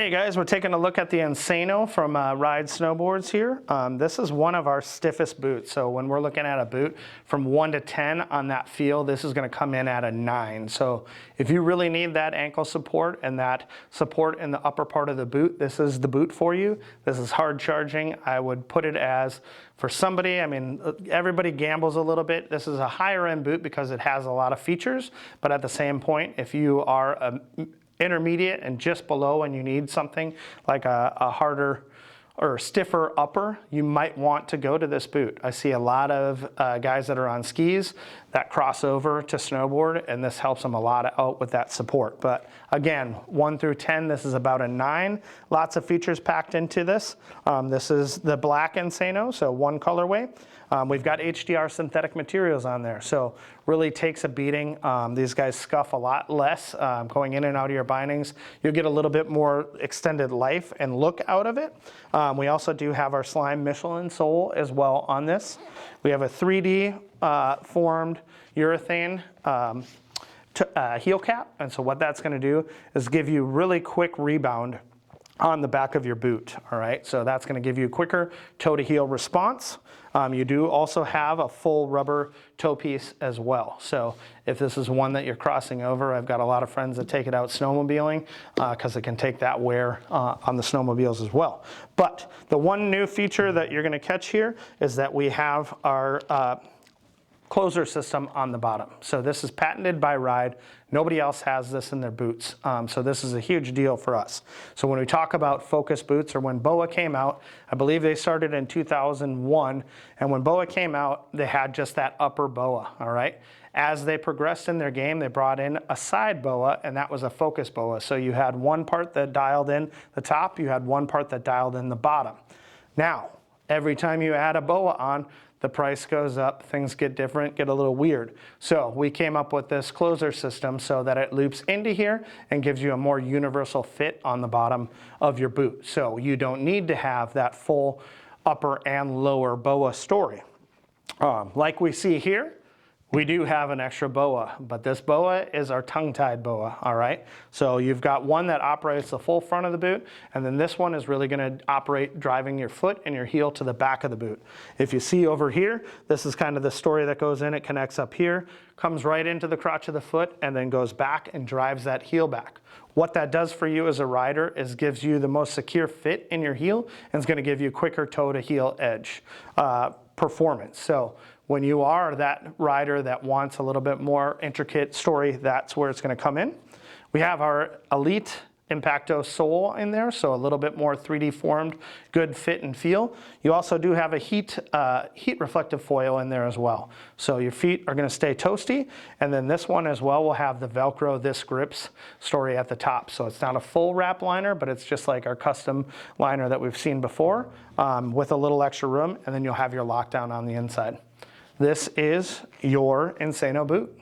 Hey guys, we're taking a look at the Insano from Ride Snowboards here. This is one of our stiffest boots. So when we're looking at a boot from 1 to 10 on that feel, this is going to come in at a 9. So if you really need that ankle support and that support in the upper part of the boot, this is the boot for you. This is hard charging. I would put it as, for somebody, I mean, everybody gambles a little bit. This is a higher end boot because it has a lot of features, but at the same point, if you are a intermediate and just below and you need something like a harder or stiffer upper, you might want to go to this boot. I see a lot of guys that are on skis that cross over to snowboard, and this helps them a lot out with that support. But again, 1 through 10, this is about a 9. Lots of features packed into this. This is the black Insano, so one colorway. We've got HDR synthetic materials on there, so really takes a beating. These guys scuff a lot less going in and out of your bindings. You'll get a little bit more extended life and look out of it. We also do have our slime Michelin sole as well on this. We have a 3D formed urethane heel cap, and so what that's going to do is give you really quick rebound on the back of your boot. All right, so that's going to give you quicker toe to heel response. You do also have a full rubber toe piece as well. So if this is one that you're crossing over, I've got a lot of friends that take it out snowmobiling because it can take that wear on the snowmobiles as well. But the one new feature that you're going to catch here is that we have our closer system on the bottom. So this is patented by Ride. Nobody else has this in their boots. So this is a huge deal for us. So when we talk about focus boots, or when BOA came out, I believe they started in 2001. And when BOA came out, they had just that upper BOA, all right? As they progressed in their game, they brought in a side BOA, and that was a focus BOA. So you had one part that dialed in the top, you had one part that dialed in the bottom. Now, every time you add a BOA on, the price goes up, things get different, get a little weird. So we came up with this closer system so that it loops into here and gives you a more universal fit on the bottom of your boot. So you don't need to have that full upper and lower BOA story. Like we see here, we do have an extra BOA, but this BOA is our tongue-tied BOA, all right? So you've got one that operates the full front of the boot, and then this one is really gonna operate driving your foot and your heel to the back of the boot. If you see over here, this is kind of the story that goes in. It connects up here, comes right into the crotch of the foot, and then goes back and drives that heel back. What that does for you as a rider is gives you the most secure fit in your heel, and it's gonna give you quicker toe to heel edge performance. So when you are that rider that wants a little bit more intricate story, that's where it's going to come in. We have our Elite Impacto sole in there, so a little bit more 3D formed, good fit and feel. You also do have a heat reflective foil in there as well. So your feet are going to stay toasty, and then this one as well will have the Velcro This Grips story at the top. So it's not a full wrap liner, but it's just like our custom liner that we've seen before with a little extra room, and then you'll have your lockdown on the inside. This is your Insano boot.